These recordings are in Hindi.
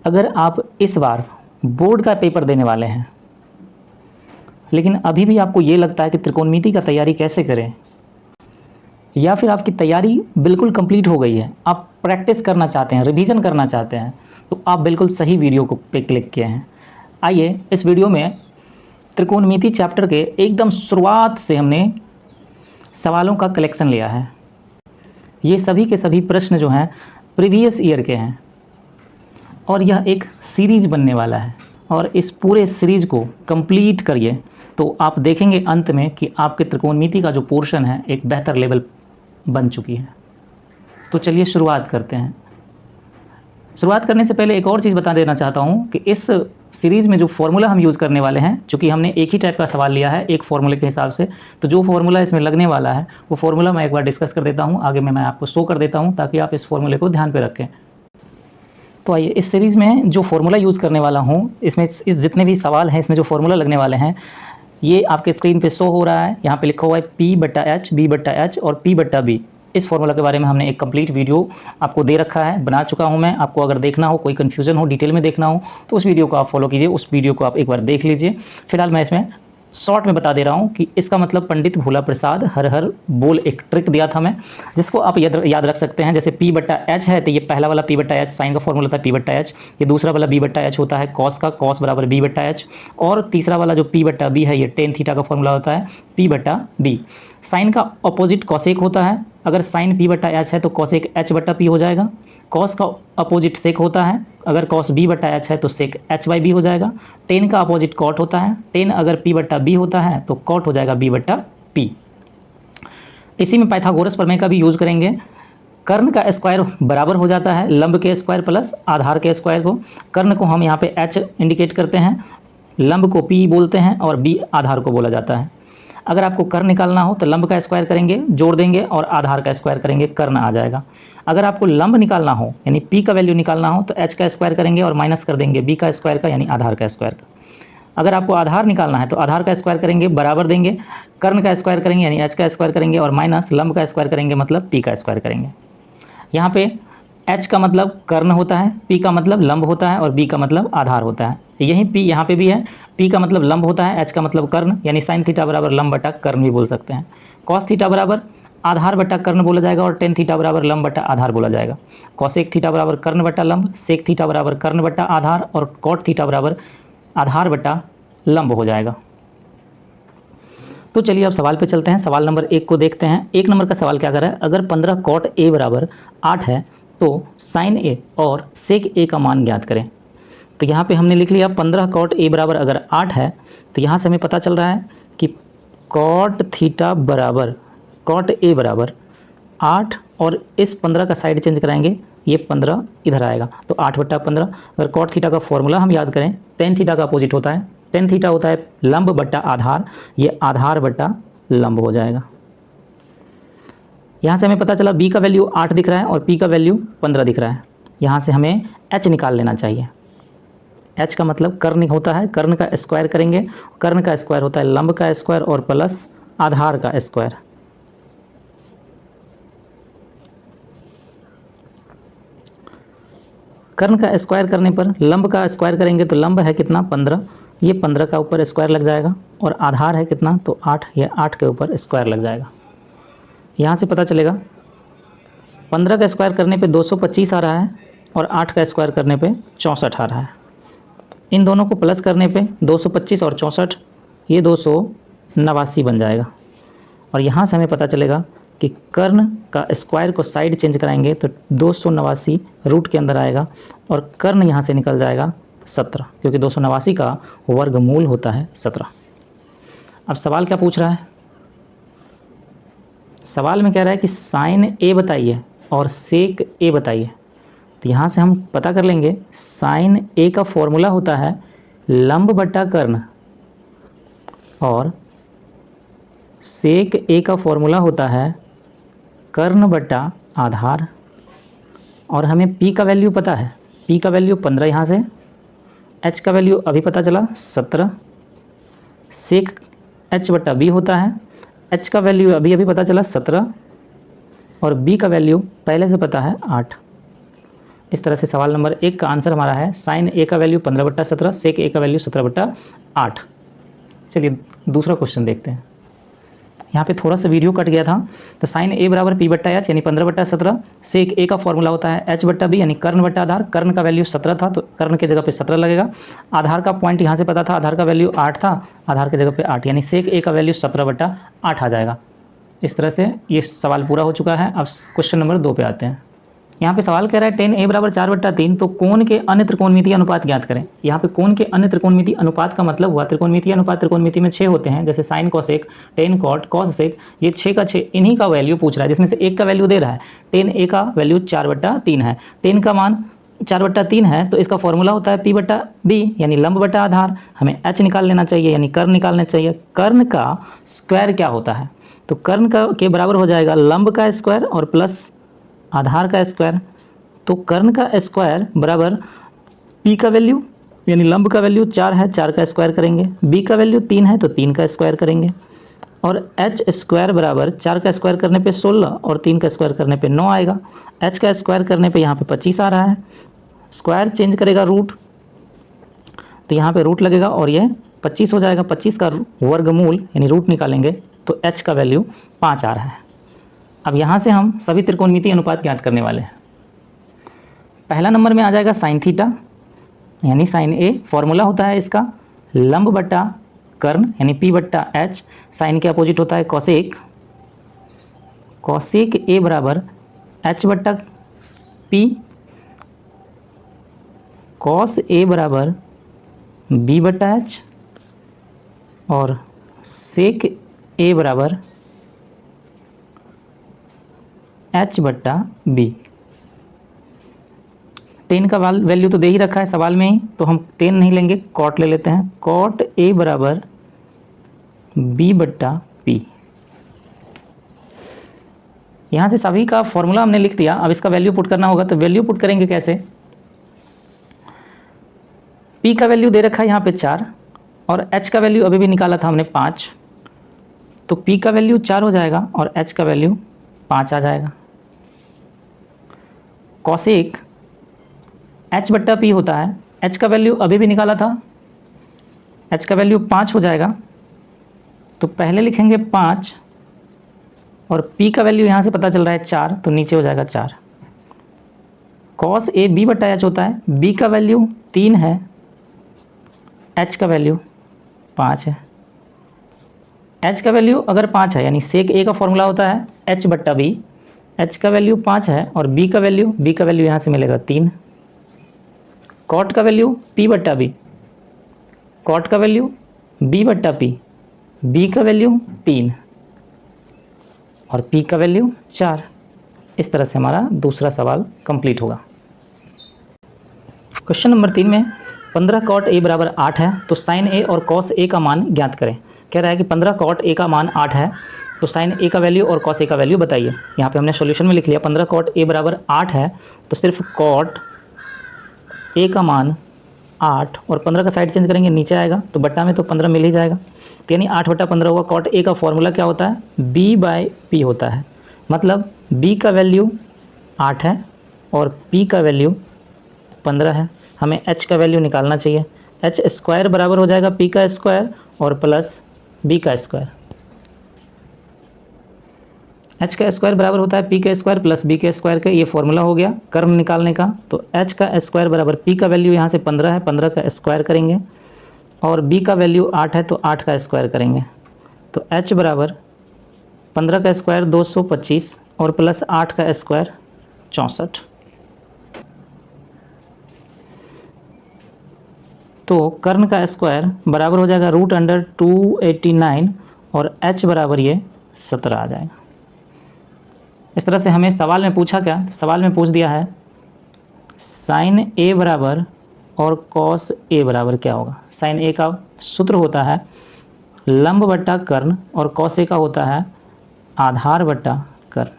अगर आप इस बार बोर्ड का पेपर देने वाले हैं लेकिन अभी भी आपको ये लगता है कि त्रिकोणमिति का तैयारी कैसे करें, या फिर आपकी तैयारी बिल्कुल कंप्लीट हो गई है, आप प्रैक्टिस करना चाहते हैं, रिवीजन करना चाहते हैं, तो आप बिल्कुल सही वीडियो को पे क्लिक किए हैं। आइए इस वीडियो में त्रिकोणमिति चैप्टर के एकदम शुरुआत से हमने सवालों का कलेक्शन लिया है। ये सभी के सभी प्रश्न जो हैं प्रीवियस ईयर के हैं और यह एक सीरीज बनने वाला है। और इस पूरे सीरीज को कंप्लीट करिए तो आप देखेंगे अंत में कि आपके त्रिकोणमिति का जो पोर्शन है एक बेहतर लेवल बन चुकी है। तो चलिए शुरुआत करते हैं। शुरुआत करने से पहले एक और चीज़ बता देना चाहता हूँ कि इस सीरीज़ में जो फॉर्मूला हम यूज़ करने वाले हैं, चूँकि हमने एक ही टाइप का सवाल लिया है एक फॉर्मूले के हिसाब से, तो जो फॉर्मूला इसमें लगने वाला है वो फॉर्मूला मैं एक बार डिस्कस कर देता हूँ, आगे में मैं आपको शो कर देता हूँ ताकि आप इस फॉर्मूले को ध्यान पे रखें। तो आइए इस सीरीज़ में जो फॉर्मूला यूज़ करने वाला हूँ, इसमें इस जितने भी सवाल हैं इसमें जो फॉर्मूला लगने वाले हैं ये आपके स्क्रीन पे शो हो रहा है। यहाँ पे लिखा हुआ है P/H, B/H और P/B। इस फॉर्मूला के बारे में हमने एक कंप्लीट वीडियो आपको दे रखा है, बना चुका हूँ मैं। आपको अगर देखना हो, कोई कन्फ्यूज़न हो, डिटेल में देखना हो तो उस वीडियो को आप फॉलो कीजिए, उस वीडियो को आप एक बार देख लीजिए। फिलहाल मैं इसमें शॉर्ट में बता दे रहा हूँ कि इसका मतलब पंडित भोला प्रसाद हर हर बोल एक ट्रिक दिया था मैं, जिसको आप याद रख सकते हैं। जैसे P/H है तो ये पहला वाला P/H साइन का फॉर्मूला था P/H, ये दूसरा वाला B/H होता है कॉस का, कॉस बराबर B/H, और तीसरा वाला जो P/B है ये टेन थीटा का फॉर्मूला होता है P/B। साइन का अपोजिट कॉसेक होता है, अगर साइन P/H है तो कॉसेक H/P हो जाएगा। कॉस का अपोजिट सेक होता है, अगर कॉस B/H है तो सेक H/B हो जाएगा। टेन का अपोजिट कॉट होता है, टेन अगर P/B होता है तो कॉट हो जाएगा B/P। इसी में पाइथागोरस प्रमेय का भी यूज करेंगे। कर्ण का स्क्वायर बराबर हो जाता है लंब के स्क्वायर प्लस आधार के स्क्वायर को। कर्ण को हम यहाँ पे H इंडिकेट करते हैं, लंब को P बोलते हैं और B आधार को बोला जाता है। अगर आपको कर्ण निकालना हो तो लंब का स्क्वायर करेंगे, जोड़ देंगे और आधार का स्क्वायर करेंगे, कर्ण आ जाएगा। अगर आपको लंब निकालना हो यानी P का वैल्यू निकालना हो तो H का स्क्वायर करेंगे और माइनस कर देंगे B का स्क्वायर का यानी आधार का स्क्वायर का। अगर आपको आधार निकालना है तो आधार का स्क्वायर करेंगे, बराबर देंगे, कर्ण का स्क्वायर करेंगे यानी H का स्क्वायर करेंगे और माइनस लंब का स्क्वायर करेंगे मतलब P का स्क्वायर करेंगे। यहाँ पे H का मतलब कर्ण होता है, P का मतलब लंब होता है और B का मतलब आधार होता है। यही P यहाँ पे भी है, P का मतलब लंब होता है, H का मतलब कर्ण यानी साइन थीटा बराबर लंब बटा कर्ण भी बोल सकते हैं। कॉस थीटा बराबर आधार बटा कर्ण बोला जाएगा और टेन थीटा बराबर लंब बटा आधार बोला जाएगा। कॉसेक थीटा बराबर कर्ण बटा लंब, सेक थीटा बराबर कर्ण बटा आधार और कॉट थीटा बराबर आधार बटा लंब हो जाएगा। तो चलिए अब सवाल पे चलते हैं। सवाल नंबर 1 को देखते हैं। 1 नंबर का सवाल क्या कर रहा है, अगर 15 कॉट A बराबर 8 है तो साइन A और सेक A का मान ज्ञात करें। तो यहाँ पे हमने लिख लिया 15 कॉट A बराबर अगर 8 है तो यहाँ से हमें पता चल रहा है कि कॉट थीटा बराबर कॉट A बराबर 8 और इस 15 का साइड चेंज कराएंगे, ये 15 इधर आएगा तो 8/15। अगर कॉट थीटा का फॉर्मूला हम याद करें, टेन थीटा का अपोजिट होता है, टेन थीटा होता है लंब बटा आधार, ये आधार बटा लंब हो जाएगा। यहाँ से हमें पता चला B का वैल्यू 8 दिख रहा है और P का वैल्यू 15 दिख रहा है। यहाँ से हमें H निकाल लेना चाहिए। H का मतलब कर्ण होता है, कर्ण का स्क्वायर करेंगे, कर्ण का स्क्वायर होता है लंब का स्क्वायर और प्लस आधार का स्क्वायर। कर्ण का स्क्वायर करने पर लंब का स्क्वायर करेंगे तो लंब है कितना 15, ये 15 का ऊपर स्क्वायर लग जाएगा और आधार है कितना तो 8, ये 8 के ऊपर स्क्वायर लग जाएगा। यहाँ से पता चलेगा 15 का स्क्वायर करने पे 225 आ रहा है और 8 का स्क्वायर करने पे 64 आ रहा है। इन दोनों को प्लस करने पे 225 और 64 ये 289 बन जाएगा। और यहाँ से हमें पता चलेगा कि कर्ण का स्क्वायर को साइड चेंज कराएंगे तो 289 रूट के अंदर आएगा और कर्ण यहाँ से निकल जाएगा 17, क्योंकि 289 का वर्गमूल होता है 17। अब सवाल क्या पूछ रहा है, सवाल में कह रहा है कि साइन A बताइए और सेक A बताइए। तो यहाँ से हम पता कर लेंगे, साइन A का फॉर्मूला होता है लंब बटा कर्ण और सेक A का फॉर्मूला होता है कर्ण बटा आधार। और हमें P का वैल्यू पता है, P का वैल्यू 15 यहाँ से, H का वैल्यू अभी पता चला 17, सेक H/B होता है, H का वैल्यू अभी पता चला 17 और B का वैल्यू पहले से पता है 8। इस तरह से सवाल नंबर 1 का आंसर हमारा है साइन ए का वैल्यू 15/17, सेक ए का वैल्यू 17/8। चलिए दूसरा क्वेश्चन देखते हैं। यहाँ पे थोड़ा सा वीडियो कट गया था। तो साइन ए बराबर P/H यानी 15/17, सेक ए का फॉर्मूला होता है H/B यानी कर्ण बट्टा आधार। कर्ण का वैल्यू 17 था तो कर्ण की जगह पे 17 लगेगा। आधार का पॉइंट यहाँ से पता था, आधार का वैल्यू 8 था, आधार की जगह पे 8 यानी सेक ए का वैल्यू 17/8 आ जाएगा। इस तरह से ये सवाल पूरा हो चुका है। अब क्वेश्चन नंबर 2 पे आते हैं। यहाँ पे सवाल कह रहा है tan a बराबर 4/3, तो कोण के अन्य त्रिकोणमितीय अनुपात ज्ञात करें। यहाँ पे कोण के अन्य त्रिकोणमितीय अनुपात का मतलब हुआ त्रिकोणमितीय अनुपात, त्रिकोणमिति में 6 होते हैं, जैसे sine cosec, tan cot, cos sec, ये 6 का 6 इन्हीं का वैल्यू पूछ रहा है, जिसमें से एक का वैल्यू दे रहा है। tan a का वैल्यू 4/3 है, tan का मान 4/3 है, तो इसका फॉर्मूला होता है P/B यानी लंब बटा आधार। हमें h निकाल लेना चाहिए यानी कर्ण निकालना चाहिए। कर्ण का स्क्वायर क्या होता है, तो कर्ण का के बराबर हो जाएगा लंब का स्क्वायर और प्लस आधार का स्क्वायर। तो कर्ण का स्क्वायर बराबर P का वैल्यू यानी लंब का वैल्यू 4 है, 4 का स्क्वायर करेंगे। B का वैल्यू 3 है तो 3 का स्क्वायर करेंगे। और h स्क्वायर बराबर 4 का स्क्वायर करने पे 16 और 3 का स्क्वायर करने पे 9 आएगा। h का स्क्वायर करने पे यहाँ पे 25 आ रहा है। स्क्वायर चेंज करेगा रूट, तो यहाँ पे रूट लगेगा और ये 25 हो जाएगा। 25 का वर्गमूल यानी रूट निकालेंगे तो h का वैल्यू 5 आ रहा है। अब यहाँ से हम सभी त्रिकोणमितीय अनुपात ज्ञात करने वाले हैं। पहला नंबर में आ जाएगा साइन थीटा यानी साइन ए। फॉर्मूला होता है इसका लंब बटा कर्ण यानी P/H। साइन के अपोजिट होता है कॉसेक, कॉसेक ए बराबर H/P, कॉस ए बराबर B/H और सेक ए बराबर H/B। टेन का वैल्यू तो दे ही रखा है सवाल में ही, तो हम टेन नहीं लेंगे, कॉट ले लेते हैं। कॉट ए बराबर B/P। यहाँ से सभी का फॉर्मूला हमने लिख दिया। अब इसका वैल्यू पुट करना होगा, तो वैल्यू पुट करेंगे कैसे। P का वैल्यू दे रखा है यहाँ पे 4 और H का वैल्यू अभी भी निकाला था हमने 5, तो P का वैल्यू 4 हो जाएगा और H का वैल्यू 5 आ जाएगा। कॉसेक H/P होता है, H का वैल्यू अभी भी निकाला था, H का वैल्यू 5 हो जाएगा, तो पहले लिखेंगे 5 और P का वैल्यू यहाँ से पता चल रहा है 4, तो नीचे हो जाएगा 4। कॉस ए B/H होता है, B का वैल्यू 3 है, H का वैल्यू 5 है। H का वैल्यू अगर 5 है यानी सेक ए का फॉर्मूला होता है H/B। H का वैल्यू 5 है और B का वैल्यू यहाँ से मिलेगा 3। कॉट का वैल्यू P/B, कॉट का वैल्यू B/P, B का वैल्यू 3 और P का वैल्यू 4। इस तरह से हमारा दूसरा सवाल कंप्लीट होगा। क्वेश्चन नंबर 3 में 15 कॉट ए बराबर 8 है, तो साइन ए और कॉस ए का मान ज्ञात करें। कह रहा है कि 15 कॉट ए का मान 8 है, तो साइन ए का वैल्यू और कॉस ए का वैल्यू बताइए। यहाँ पे हमने सॉल्यूशन में लिख लिया 15 कॉट ए बराबर 8 है, तो सिर्फ कॉट ए का मान 8 और 15 का साइड चेंज करेंगे नीचे आएगा, तो बट्टा में तो 15 मिल ही जाएगा, तो यानी 8/15 होगा। कॉट ए का फॉर्मूला क्या होता है, B/P होता है। मतलब B का वैल्यू 8 है और P का वैल्यू 15 है। हमें H का वैल्यू निकालना चाहिए। H स्क्वायर बराबर हो जाएगा P का स्क्वायर और प्लस B का स्क्वायर। H का स्क्वायर बराबर होता है P का स्क्वायर प्लस B के स्क्वायर का, ये फॉर्मूला हो गया कर्ण निकालने का। तो H का स्क्वायर बराबर P का वैल्यू यहाँ से 15 है, 15 का स्क्वायर करेंगे और B का वैल्यू 8 है तो 8 का स्क्वायर करेंगे। तो H बराबर 15 का स्क्वायर 225 और प्लस 8 का स्क्वायर 64। तो कर्ण का स्क्वायर बराबर हो जाएगा √289 और H बराबर ये 17 आ जाएगा। इस तरह से हमें सवाल में पूछा क्या, सवाल में पूछ दिया है साइन ए बराबर और कॉस ए बराबर क्या होगा। साइन ए का सूत्र होता है लंब बट्टा कर्ण और कॉस ए का होता है आधार बट्टा कर्ण।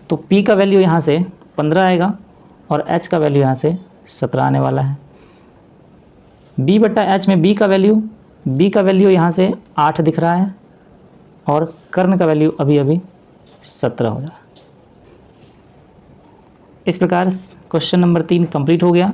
तो P का वैल्यू यहाँ से 15 आएगा और H का वैल्यू यहाँ से 17 आने वाला है। B/H में B का वैल्यू यहाँ से 8 दिख रहा है और कर्ण का वैल्यू अभी 17 हो रहा है। इस प्रकार क्वेश्चन नंबर 3 कंप्लीट हो गया।